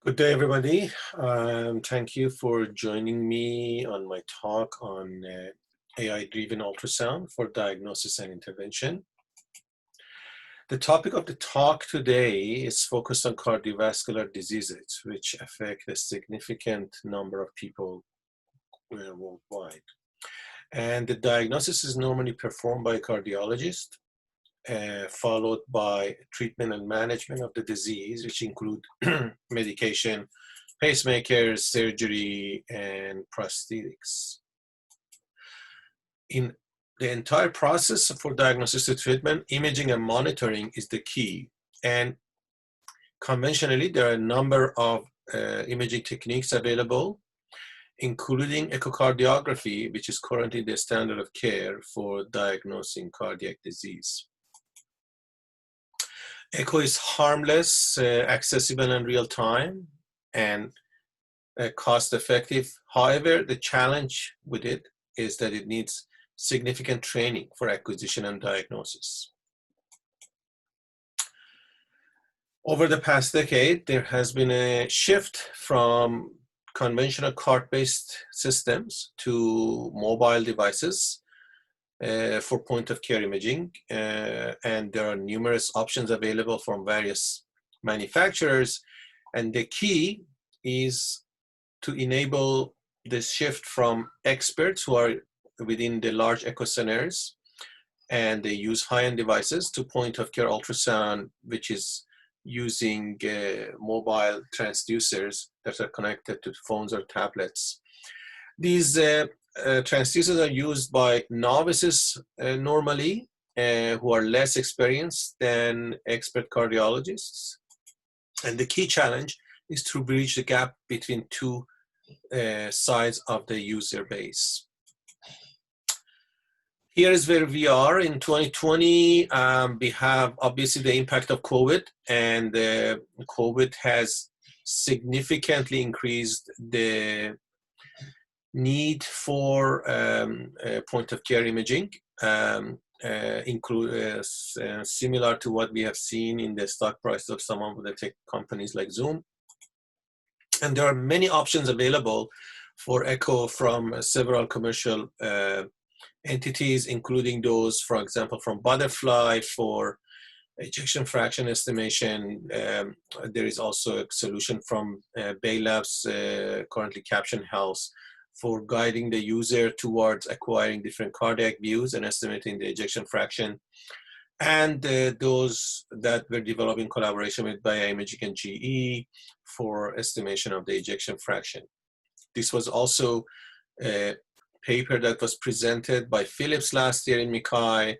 Good day, everybody. Thank you for joining me on my talk on AI-driven ultrasound for diagnosis and intervention. The topic of the talk today is focused on cardiovascular diseases, which affect a significant number of people worldwide. And the diagnosis is normally performed by a cardiologist, followed by treatment and management of the disease, which include medication, pacemakers, surgery, and prosthetics. In the entire process for diagnosis and treatment, imaging and monitoring is the key. And conventionally, there are a number of imaging techniques available, including echocardiography, which is currently the standard of care for diagnosing cardiac disease. Echo is harmless, accessible in real time, and cost-effective. However, the challenge with it is that it needs significant training for acquisition and diagnosis. Over the past decade, there has been a shift from conventional cart-based systems to mobile devices for point-of-care imaging, and there are numerous options available from various manufacturers, and the key is to enable this shift from experts who are within the large echo centers and they use high-end devices to point-of-care ultrasound, which is using mobile transducers that are connected to phones or tablets. These transducers are used by novices normally who are less experienced than expert cardiologists. And the key challenge is to bridge the gap between two sides of the user base. Here is where we are in 2020. We have obviously the impact of COVID, and COVID has significantly increased the need for point-of-care imaging, similar to what we have seen in the stock price of some of the tech companies like Zoom. And there are many options available for echo from several commercial entities, including those, for example, from Butterfly for ejection fraction estimation. There is also a solution from Bay Labs, currently Caption Health, for guiding the user towards acquiring different cardiac views and estimating the ejection fraction. And those that were developed in collaboration with Bioimaging and GE for estimation of the ejection fraction. This was also a paper that was presented by Philips last year in MICAI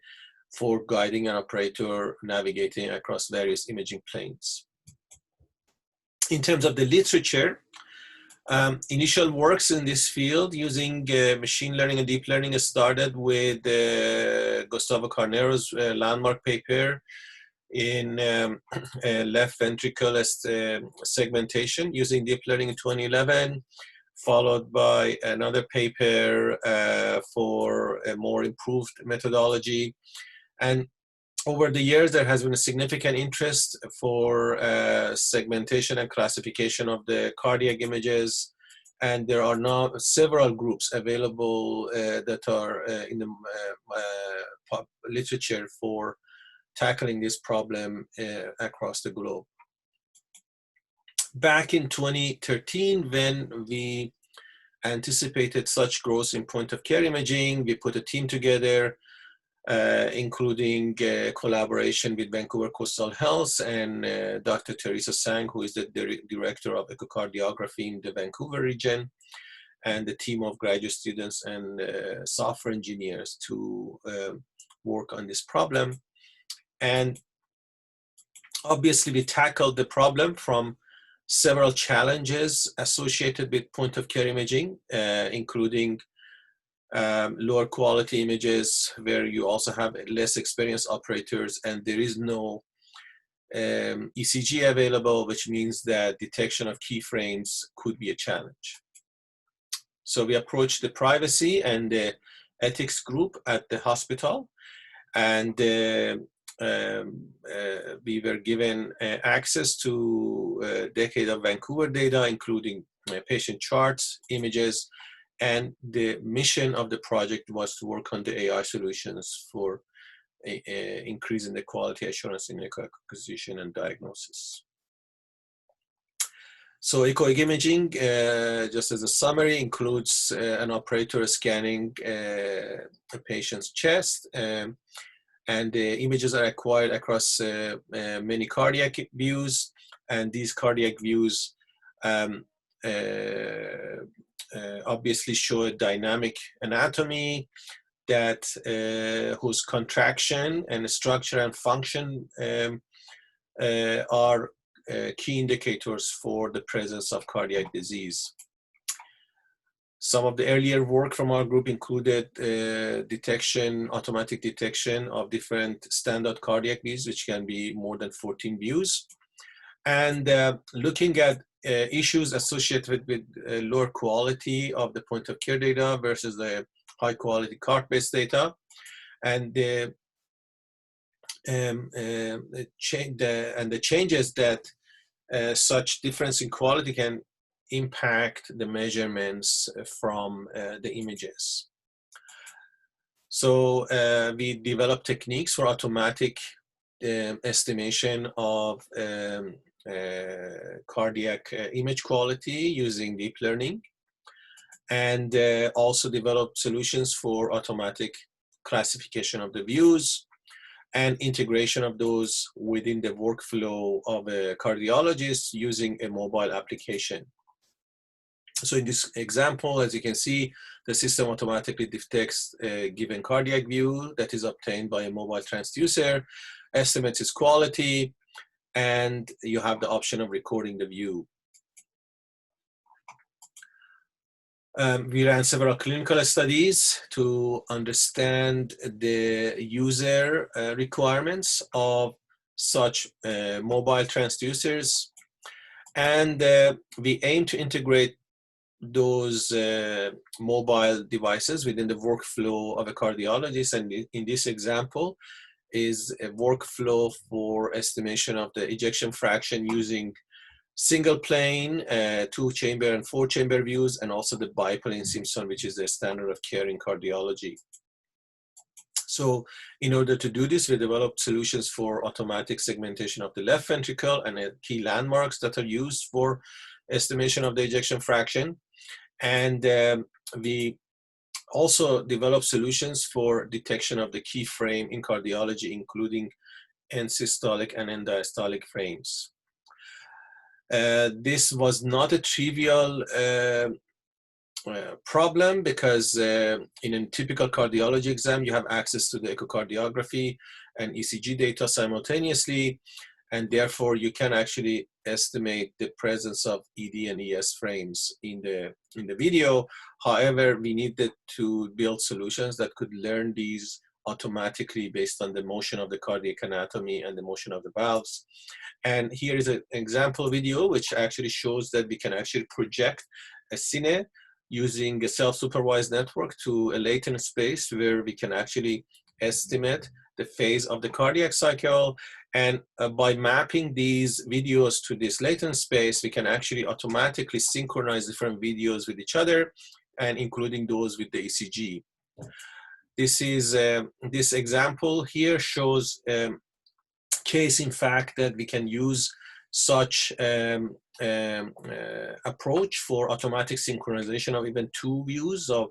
for guiding an operator navigating across various imaging planes. In terms of the literature, initial works in this field using machine learning and deep learning started with Gustavo Carneiro's landmark paper in left ventricle segmentation using deep learning in 2011, followed by another paper for a more improved methodology. And over the years, there has been a significant interest for segmentation and classification of the cardiac images. And there are now several groups available that are in the literature for tackling this problem across the globe. Back in 2013, when we anticipated such growth in point-of-care imaging, we put a team together, including collaboration with Vancouver Coastal Health and Dr. Teresa Sang, who is the director of echocardiography in the Vancouver region, and the team of graduate students and software engineers to work on this problem. And obviously, we tackled the problem from several challenges associated with point-of-care imaging, including lower quality images where you also have less experienced operators, and there is no ECG available, which means that detection of keyframes could be a challenge. So we approached the privacy and the ethics group at the hospital, and we were given access to a decade of Vancouver data, including patient charts, images, and the mission of the project was to work on the AI solutions for increasing the quality assurance in echo acquisition and diagnosis. So echo imaging, just as a summary, includes an operator scanning a patient's chest, and the images are acquired across many cardiac views, and these cardiac views obviously show a dynamic anatomy that whose contraction and structure and function are key indicators for the presence of cardiac disease. Some of the earlier work from our group included automatic detection of different standard cardiac views, which can be more than 14 views. And looking at issues associated with lower quality of the point of care data versus the high quality cart-based data. And the changes that such difference in quality can impact the measurements from the images. So we developed techniques for automatic estimation of cardiac image quality using deep learning, and also developed solutions for automatic classification of the views and integration of those within the workflow of a cardiologist using a mobile application. So in this example, as you can see, the system automatically detects a given cardiac view that is obtained by a mobile transducer, estimates its quality, and you have the option of recording the view. We ran several clinical studies to understand the user requirements of such mobile transducers, and we aim to integrate those mobile devices within the workflow of a cardiologist. And in this example is a workflow for estimation of the ejection fraction using single plane, 2-chamber and 4-chamber views, and also the biplane Simpson, which is the standard of care in cardiology. So in order to do this, we developed solutions for automatic segmentation of the left ventricle and key landmarks that are used for estimation of the ejection fraction. And we also developed solutions for detection of the key frame in cardiology, including end-systolic and end-diastolic frames. This was not a trivial problem because in a typical cardiology exam, you have access to the echocardiography and ECG data simultaneously, and therefore you can actually estimate the presence of ED and ES frames in the video. However, we needed to build solutions that could learn these automatically based on the motion of the cardiac anatomy and the motion of the valves. And here is an example video which actually shows that we can actually project a cine using a self-supervised network to a latent space where we can actually estimate the phase of the cardiac cycle. And by mapping these videos to this latent space, we can actually automatically synchronize different videos with each other, and including those with the ECG. This example here shows case in fact that we can use such approach for automatic synchronization of even two views of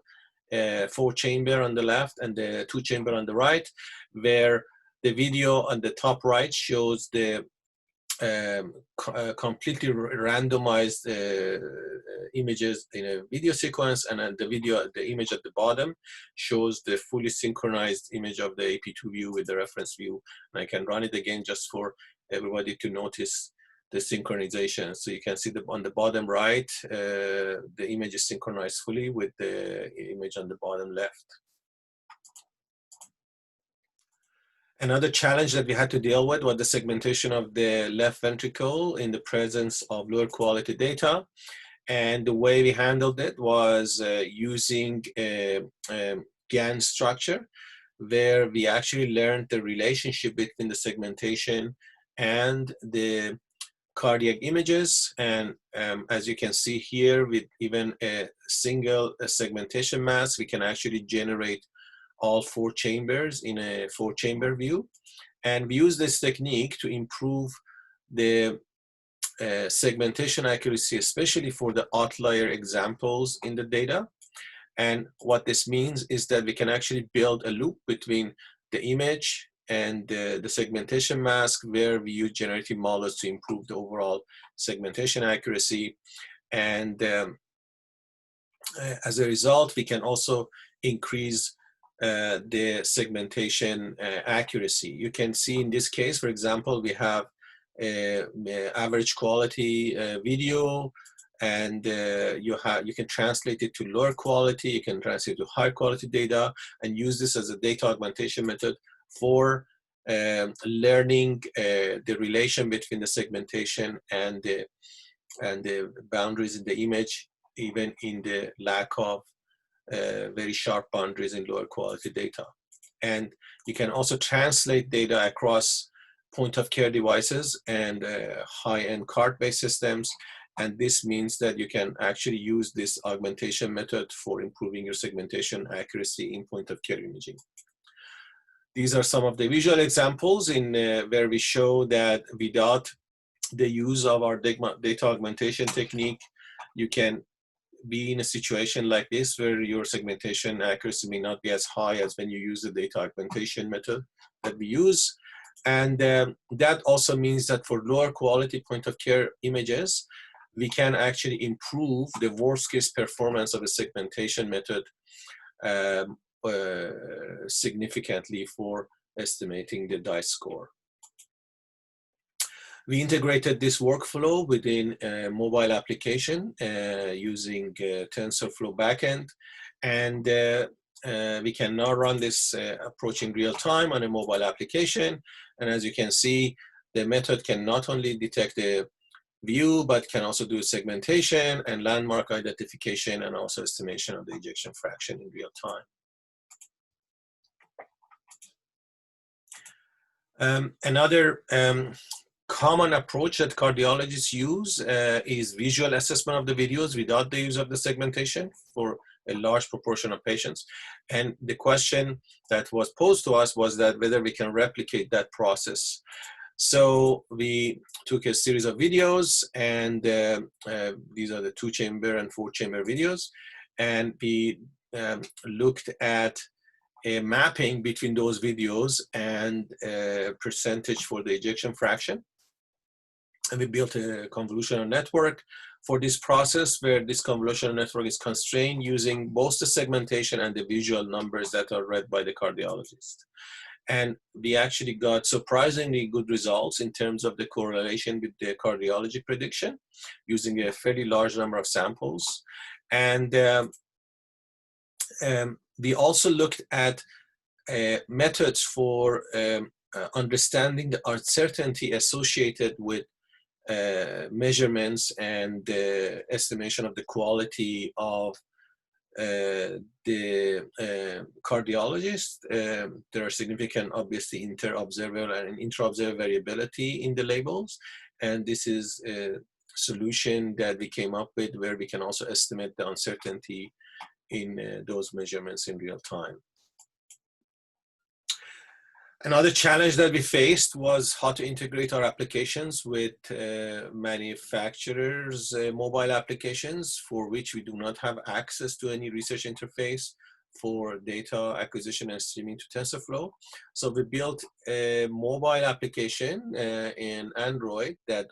4-chamber on the left and the 2-chamber on the right, where the video on the top right shows the completely randomized images in a video sequence, and then the image at the bottom shows the fully synchronized image of the AP2 view with the reference view. And I can run it again just for everybody to notice the synchronization. So you can see on the bottom right, the image is synchronized fully with the image on the bottom left. Another challenge that we had to deal with was the segmentation of the left ventricle in the presence of lower quality data. And the way we handled it was using a GAN structure, where we actually learned the relationship between the segmentation and the cardiac images. And as you can see here, with even a single segmentation mask, we can actually generate all 4 chambers in a 4-chamber view. And we use this technique to improve the segmentation accuracy, especially for the outlier examples in the data. And what this means is that we can actually build a loop between the image and the segmentation mask, where we use generative models to improve the overall segmentation accuracy. And as a result, we can also increase the segmentation accuracy. You can see in this case, for example, we have average quality video, and you can translate it to lower quality, you can translate it to high quality data, and use this as a data augmentation method for learning the relation between the segmentation and the boundaries in the image, even in the lack of very sharp boundaries in lower quality data. And you can also translate data across point of care devices and high-end card-based systems. And this means that you can actually use this augmentation method for improving your segmentation accuracy in point of care imaging. These are some of the visual examples in where we show that without the use of our data augmentation technique, you can be in a situation like this where your segmentation accuracy may not be as high as when you use the data augmentation method that we use. And that also means that for lower quality point of care images, we can actually improve the worst case performance of a segmentation method significantly for estimating the DICE score. We integrated this workflow within a mobile application using TensorFlow backend, and we can now run this approach in real time on a mobile application. And as you can see, the method can not only detect the view, but can also do segmentation and landmark identification, and also estimation of the ejection fraction in real time. Another common approach that cardiologists use is visual assessment of the videos without the use of the segmentation for a large proportion of patients. And the question that was posed to us was that whether we can replicate that process. So we took a series of videos, and these are the 2-chamber and 4-chamber videos, and we looked at a mapping between those videos and a percentage for the ejection fraction. And we built a convolutional network for this process, where this convolutional network is constrained using both the segmentation and the visual numbers that are read by the cardiologist. And we actually got surprisingly good results in terms of the correlation with the cardiology prediction using a fairly large number of samples. And we also looked at methods for understanding the uncertainty associated with measurements and estimation of the quality of the cardiologist. There are significant, obviously, inter-observer and intra-observer variability in the labels, and this is a solution that we came up with where we can also estimate the uncertainty in those measurements in real time. Another challenge that we faced was how to integrate our applications with manufacturers' mobile applications, for which we do not have access to any research interface for data acquisition and streaming to TensorFlow. So we built a mobile application in Android that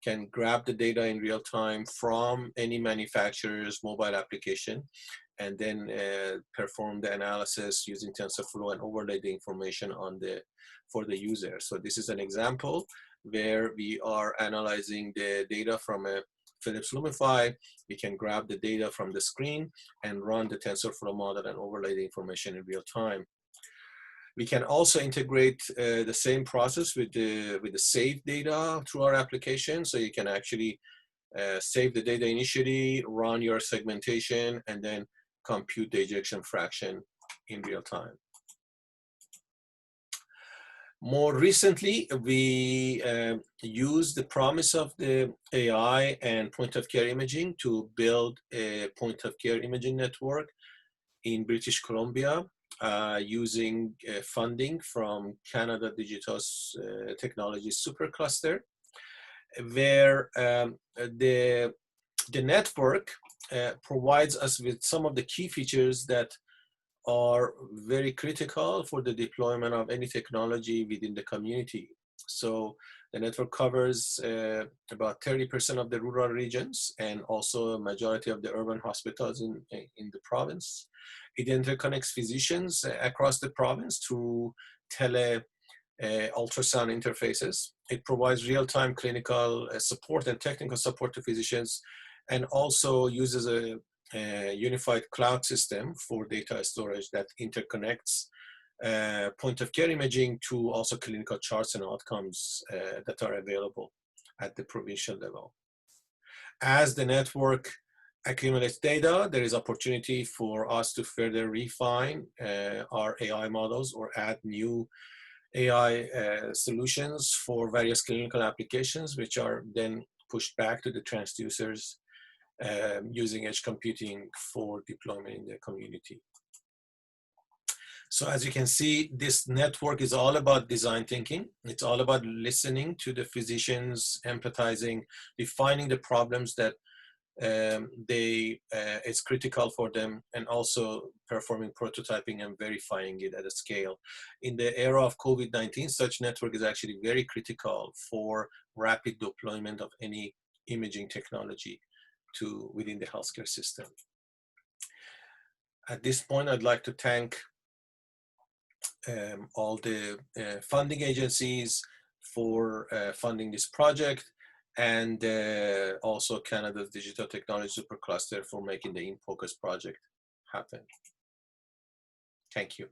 can grab the data in real time from any manufacturer's mobile application, and then perform the analysis using TensorFlow and overlay the information on for the user. So this is an example where we are analyzing the data from a Philips Lumify. We can grab the data from the screen and run the TensorFlow model and overlay the information in real time. We can also integrate the same process with the saved data through our application. So you can actually save the data initially, run your segmentation, and then compute the ejection fraction in real time. More recently, we used the promise of the AI and point-of-care imaging to build a point-of-care imaging network in British Columbia using funding from Canada Digital Technology Supercluster, where the network provides us with some of the key features that are very critical for the deployment of any technology within the community. So the network covers about 30% of the rural regions and also a majority of the urban hospitals in the province. It interconnects physicians across the province through tele ultrasound interfaces. It provides real-time clinical support and technical support to physicians, and also uses a unified cloud system for data storage that interconnects point-of-care imaging to also clinical charts and outcomes that are available at the provincial level. As the network accumulates data, there is opportunity for us to further refine our AI models or add new AI solutions for various clinical applications, which are then pushed back to the transducers using edge computing for deployment in the community. So as you can see, this network is all about design thinking. It's all about listening to the physicians, empathizing, defining the problems that it's critical for them, and also performing prototyping and verifying it at a scale. In the era of COVID-19, such network is actually very critical for rapid deployment of any imaging technology within the healthcare system. At this point, I'd like to thank all the funding agencies for funding this project, and also Canada's Digital Technology Supercluster for making the InFocus project happen. Thank you.